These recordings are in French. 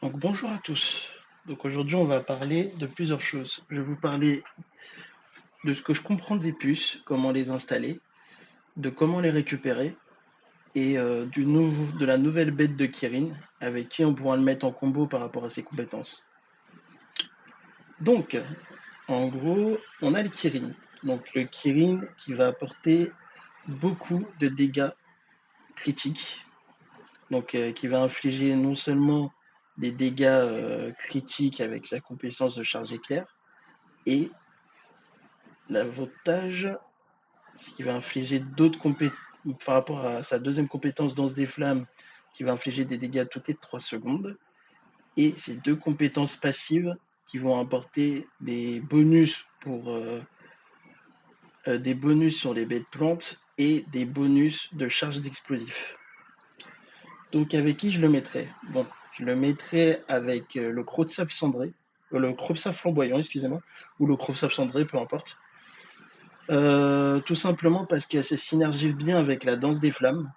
Donc bonjour à tous. Donc aujourd'hui on va parler de plusieurs choses. Je vais vous parler de ce que je comprends des puces, comment les installer, de comment les récupérer et de la nouvelle bête de Kirin avec qui on pourra le mettre en combo par rapport à ses compétences. Donc en gros on a le Kirin. Donc le Kirin qui va apporter beaucoup de dégâts critiques. Donc qui va infliger non seulement des dégâts critiques avec sa compétence de charge éclair, et l'avantage, c'est qu'il va infliger d'autres compétences par rapport à sa deuxième compétence danse des flammes, qui va infliger des dégâts toutes les 3 secondes, et ses deux compétences passives qui vont apporter des bonus sur les bêtes plantes et des bonus de charge d'explosifs. Donc avec qui je le mettrais? Bon, je le mettrais avec le croc de sable cendré, le croc de sable flamboyant, excusez-moi, ou le croc de sable cendré, peu importe. Tout simplement parce que ça synergise bien avec la danse des flammes.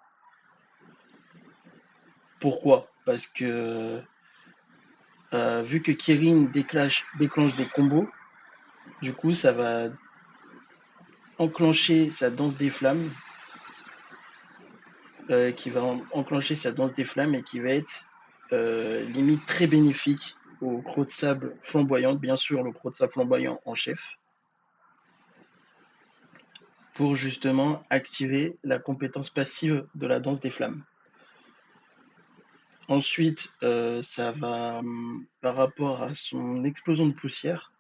Pourquoi? Parce que vu que Kirin déclenche des combos, du coup ça va enclencher sa danse des flammes, enclencher sa danse des flammes et qui va être limite très bénéfique au croc de sable flamboyant, bien sûr le croc de sable flamboyant en chef, pour justement activer la compétence passive de la danse des flammes. Ensuite, ça va, par rapport à son explosion de poussière,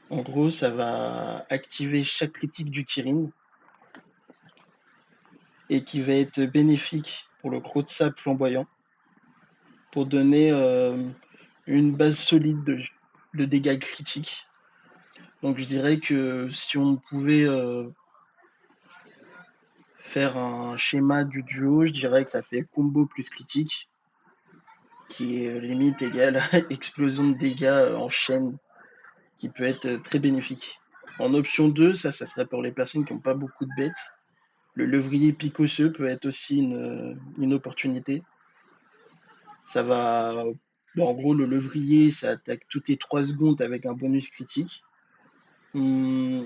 en gros, ça va activer chaque critique du Kirin et qui va être bénéfique pour le croc de sable flamboyant pour donner une base solide de dégâts critiques. Donc je dirais que si on pouvait faire un schéma du duo, je dirais que ça fait combo plus critique, qui est limite égal à explosion de dégâts en chaîne, qui peut être très bénéfique. En option 2, ça serait pour les personnes qui n'ont pas beaucoup de bêtes. Le levrier picosseux peut être aussi une opportunité. Ça va. Bon, en gros, le levrier, ça attaque toutes les 3 secondes avec un bonus critique. Hum,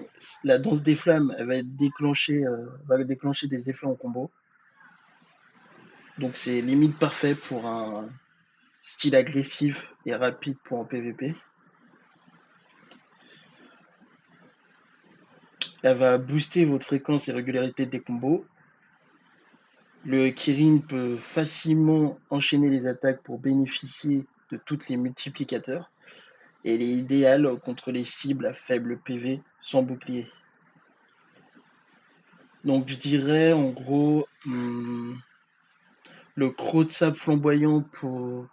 la danse des flammes, elle va déclencher des effets en combo. Donc c'est limite parfait pour un style agressif et rapide pour un PVP. Elle va booster votre fréquence et régularité des combos. Le Kirin peut facilement enchaîner les attaques pour bénéficier de tous les multiplicateurs. Et elle est idéale contre les cibles à faible PV sans bouclier. Donc je dirais en gros le croc de sable flamboyant pour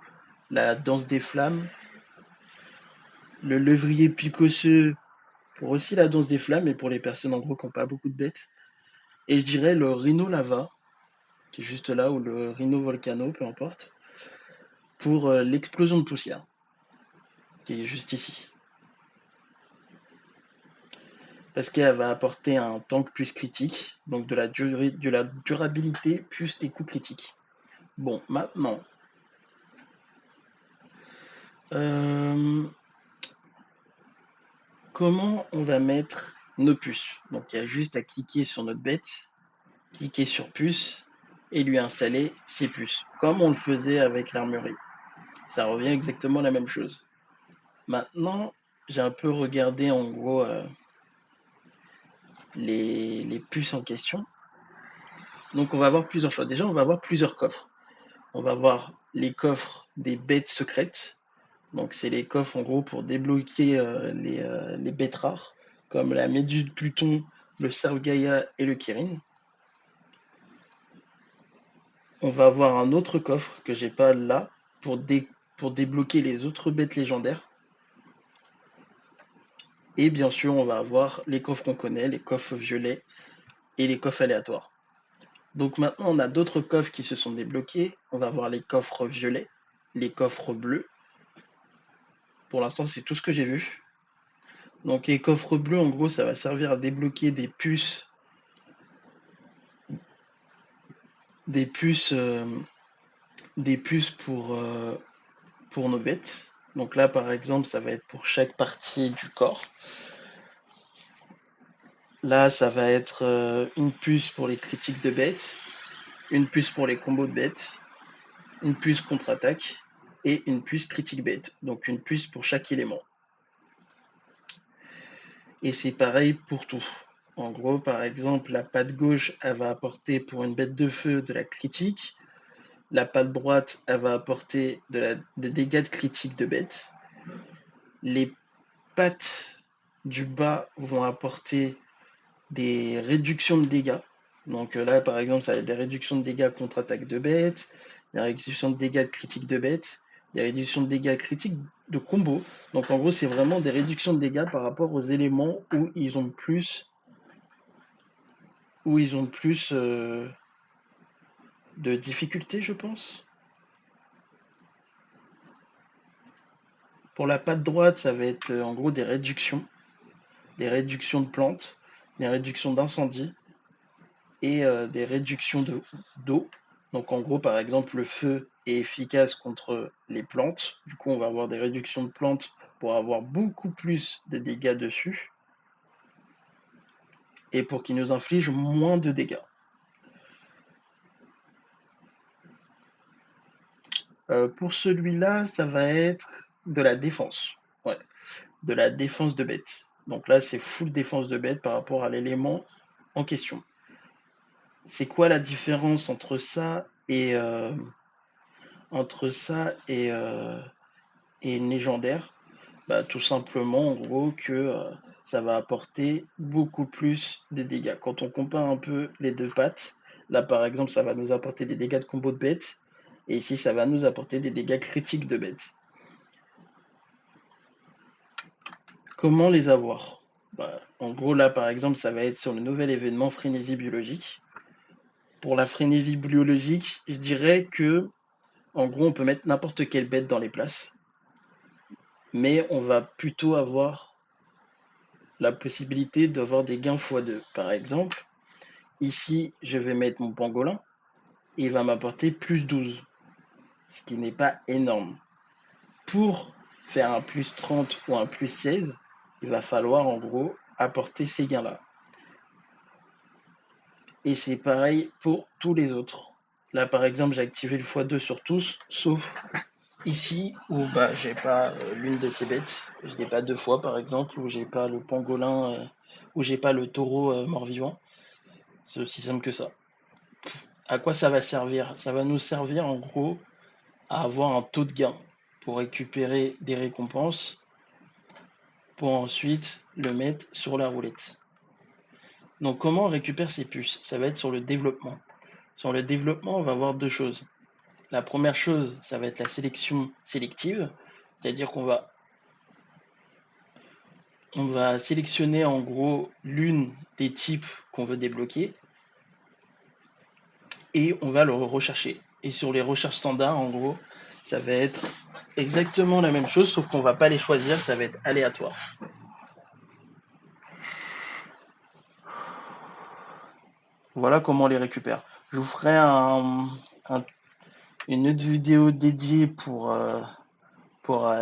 la danse des flammes, le levrier picosseux pour aussi la danse des flammes et pour les personnes en gros qui n'ont pas beaucoup de bêtes. Et je dirais le rhino lava, qui est juste là, ou le rhino volcano, peu importe, pour l'explosion de poussière, qui est juste ici. Parce qu'elle va apporter un tank plus critique, donc de la durabilité plus des coups critiques. Bon, maintenant, euh, comment on va mettre nos puces? Donc il y a juste à cliquer sur notre bête, cliquer sur puce et lui installer ses puces, comme on le faisait avec l'armurerie. Ça revient exactement à la même chose. Maintenant, j'ai un peu regardé en gros les puces en question. Donc on va avoir plusieurs choix. Déjà, on va avoir plusieurs coffres. On va avoir les coffres des bêtes secrètes. Donc c'est les coffres en gros pour débloquer les bêtes rares, comme la méduse de Pluton, le Sargaia et le Kirin. On va avoir un autre coffre que j'ai pas là pour débloquer les autres bêtes légendaires. Et bien sûr, on va avoir les coffres qu'on connaît, les coffres violets et les coffres aléatoires. Donc maintenant, on a d'autres coffres qui se sont débloqués. On va avoir les coffres violets, les coffres bleus. Pour l'instant, c'est tout ce que j'ai vu. Donc les coffres bleus, en gros, ça va servir à débloquer des puces, des puces pour pour nos bêtes. Donc là, par exemple, ça va être pour chaque partie du corps. Là, ça va être une puce pour les critiques de bêtes, une puce pour les combos de bêtes, une puce contre-attaque et une puce critique bête. Donc une puce pour chaque élément. Et c'est pareil pour tout. En gros, par exemple, la patte gauche, elle va apporter pour une bête de feu de la critique. La patte droite, elle va apporter des dégâts de critique de bête. Les pattes du bas vont apporter des réductions de dégâts. Donc là, par exemple, ça va être des réductions de dégâts contre-attaque de bête, des réductions de dégâts de critique de bête, des réductions de dégâts critiques de combo. Donc en gros, c'est vraiment des réductions de dégâts par rapport aux éléments où ils ont plus, de difficultés, je pense. Pour la patte droite, ça va être en gros des réductions de plantes, des réductions d'incendie et des réductions d'eau. Donc en gros, par exemple, le feu est efficace contre les plantes. Du coup, on va avoir des réductions de plantes pour avoir beaucoup plus de dégâts dessus et pour qu'il nous inflige moins de dégâts. Pour celui-là, ça va être de la défense. Ouais, de la défense de bête. Donc là, c'est full défense de bête par rapport à l'élément en question. C'est quoi la différence entre ça et une légendaire? Bah, tout simplement, en gros, que ça va apporter beaucoup plus de dégâts. Quand on compare un peu les deux pattes, là par exemple, ça va nous apporter des dégâts de combo de bête, et ici, ça va nous apporter des dégâts critiques de bête. Comment les avoir? Bah, en gros, là par exemple, ça va être sur le nouvel événement frénésie biologique. Pour la frénésie biologique, je dirais que, en gros, on peut mettre n'importe quelle bête dans les places, mais on va plutôt avoir la possibilité d'avoir des gains x2. Par exemple, ici, je vais mettre mon pangolin et il va m'apporter plus 12, ce qui n'est pas énorme. Pour faire un plus 30 ou un plus 16, il va falloir en gros apporter ces gains-là. Et c'est pareil pour tous les autres. Là, par exemple, j'ai activé le x2 sur tous, sauf ici où bah, j'ai pas l'une de ces bêtes. Je n'ai pas deux fois, par exemple, où j'ai pas le pangolin, où j'ai pas le taureau mort-vivant. C'est aussi simple que ça. À quoi ça va servir? Ça va nous servir en gros à avoir un taux de gain pour récupérer des récompenses pour ensuite le mettre sur la roulette. Donc comment on récupère ces puces? Ça va être sur le développement. Sur le développement, on va voir deux choses. La première chose, ça va être la sélection sélective, c'est-à-dire qu'on va sélectionner en gros l'une des types qu'on veut débloquer et on va le rechercher. Et sur les recherches standards, en gros, ça va être exactement la même chose, sauf qu'on va pas les choisir, ça va être aléatoire. Voilà comment on les récupère. Je vous ferai une autre vidéo dédiée pour, pour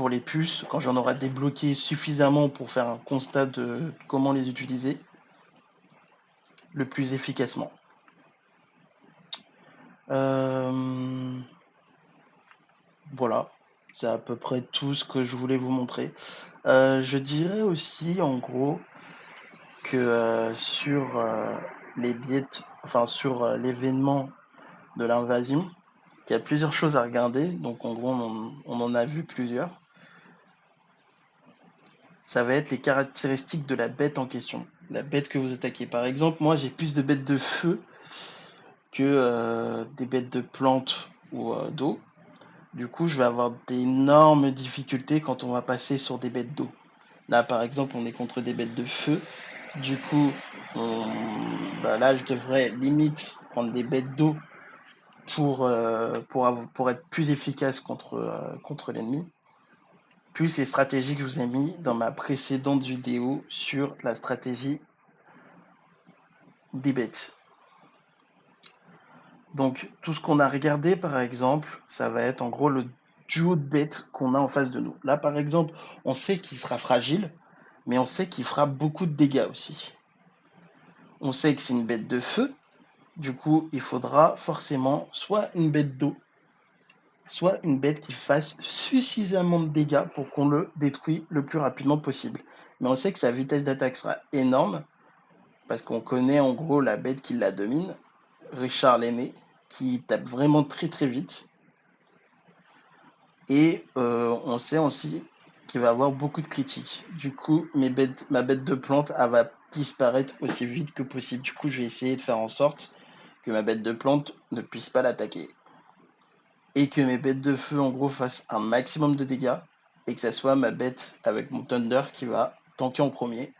les puces, quand j'en aurai débloqué suffisamment pour faire un constat de comment les utiliser le plus efficacement. Voilà, c'est à peu près tout ce que je voulais vous montrer. Je dirais aussi en gros que sur les biais, enfin sur l'événement de l'invasion, qu'il y a plusieurs choses à regarder. Donc en gros, on en a vu plusieurs. Ça va être les caractéristiques de la bête en question, la bête que vous attaquez. Par exemple, moi j'ai plus de bêtes de feu que des bêtes de plantes ou d'eau. Du coup, je vais avoir d'énormes difficultés quand on va passer sur des bêtes d'eau. Là, par exemple, on est contre des bêtes de feu. Du coup, là, je devrais limite prendre des bêtes d'eau pour être plus efficace contre l'ennemi. Plus les stratégies que je vous ai mis dans ma précédente vidéo sur la stratégie des bêtes. Donc, tout ce qu'on a regardé, par exemple, ça va être en gros duo de bêtes qu'on a en face de nous. Là, par exemple, on sait qu'il sera fragile, mais on sait qu'il fera beaucoup de dégâts aussi. On sait que c'est une bête de feu, du coup, il faudra forcément soit une bête d'eau, soit une bête qui fasse suffisamment de dégâts pour qu'on le détruise le plus rapidement possible. Mais on sait que sa vitesse d'attaque sera énorme, parce qu'on connaît en gros la bête qui la domine, Richard l'aîné, qui tape vraiment très très vite. Et on sait aussi qu'il va avoir beaucoup de critiques. Du coup, ma bête de plante, elle va disparaître aussi vite que possible. Du coup, je vais essayer de faire en sorte que ma bête de plante ne puisse pas l'attaquer. Et que mes bêtes de feu, en gros, fassent un maximum de dégâts. Et que ça soit ma bête avec mon Thunder qui va tanker en premier.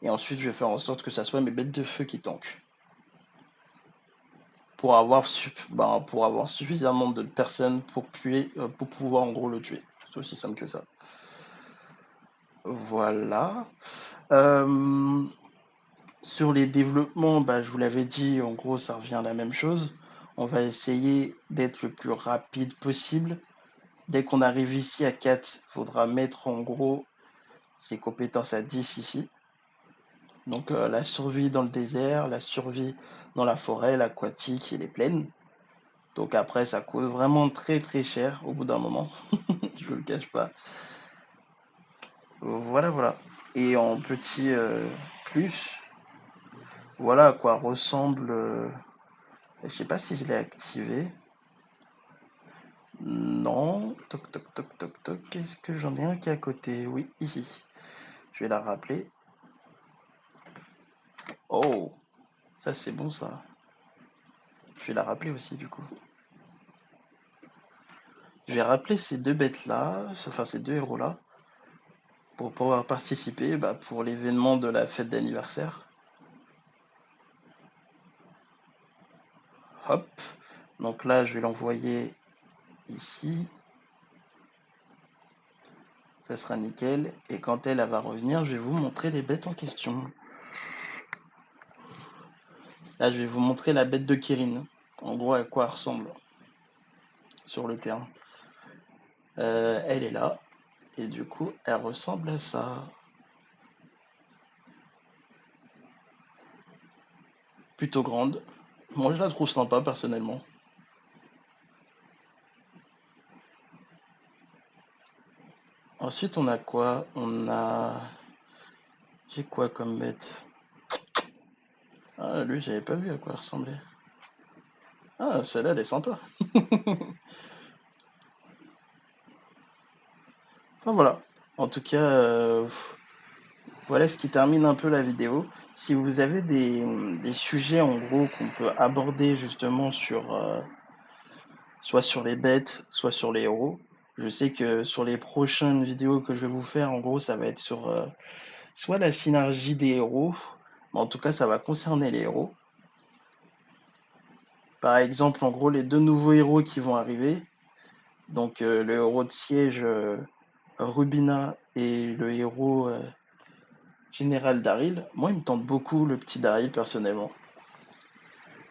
Et ensuite, je vais faire en sorte que ça soit mes bêtes de feu qui tankent. Pour avoir suffisamment de personnes pour pouvoir en gros le tuer. C'est aussi simple que ça. Voilà. Euh, Sur les développements, je vous l'avais dit, en gros, ça revient à la même chose. On va essayer d'être le plus rapide possible. Dès qu'on arrive ici à 4, il faudra mettre en gros ses compétences à 10 ici. Donc la survie dans le désert, la survie dans la forêt, l'aquatique et les plaines. Donc après, ça coûte vraiment très très cher au bout d'un moment. Je vous le cache pas. Voilà, voilà. Et en petit plus, voilà à quoi ressemble. Je sais pas si je l'ai activé. Non. Toc toc toc toc toc. Est-ce que j'en ai un qui est à côté? Oui, ici. Je vais la rappeler. Oh, ça c'est bon ça. Je vais la rappeler aussi du coup. Je vais rappeler ces deux bêtes là, enfin ces deux héros là, pour pouvoir participer pour l'événement de la fête d'anniversaire. Hop. Donc là, je vais l'envoyer ici. Ça sera nickel. Et quand elle va revenir, je vais vous montrer les bêtes en question. Là, je vais vous montrer la bête de Kirin. En gros, à quoi elle ressemble sur le terrain. Elle est là. Et du coup, elle ressemble à ça. Plutôt grande. Moi, je la trouve sympa, personnellement. Ensuite, on a quoi? On a... J'ai quoi comme bête? Ah, lui, j'avais pas vu à quoi elle ressemblait. Ah, celle-là, elle est sympa. Enfin, voilà. En tout cas, voilà ce qui termine un peu la vidéo. Si vous avez des sujets en gros qu'on peut aborder justement sur soit sur les bêtes, soit sur les héros, je sais que sur les prochaines vidéos que je vais vous faire, en gros, ça va être sur soit la synergie des héros, mais en tout cas, ça va concerner les héros. Par exemple, en gros, les deux nouveaux héros qui vont arriver, donc le héros de siège Rubina et le héros général Daryl. Moi, il me tente beaucoup le petit Daryl personnellement.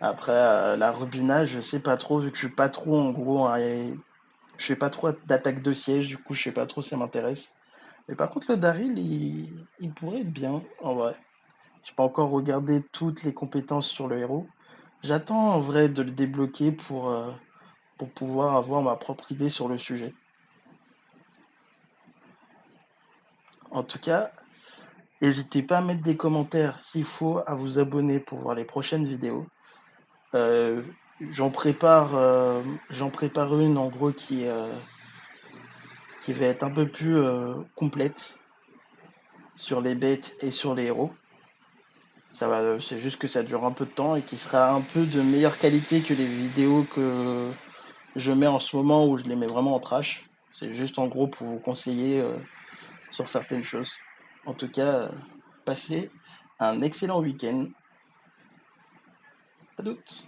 Après, la Rubina, je sais pas trop, vu que je suis pas trop en gros, je fais pas trop d'attaque de siège, du coup, je sais pas trop si ça m'intéresse. Mais par contre, le Daryl, il pourrait être bien, en vrai. J'ai pas encore regardé toutes les compétences sur le héros. J'attends en vrai de le débloquer pour pouvoir avoir ma propre idée sur le sujet. En tout cas, n'hésitez pas à mettre des commentaires s'il faut, à vous abonner pour voir les prochaines vidéos. Euh, j'en prépare une en gros qui va être un peu plus complète sur les bêtes et sur les héros. C'est juste que ça dure un peu de temps et qui sera un peu de meilleure qualité que les vidéos que je mets en ce moment où je les mets vraiment en trash. C'est juste en gros pour vous conseiller sur certaines choses. En tout cas, passez un excellent week-end. À toutes.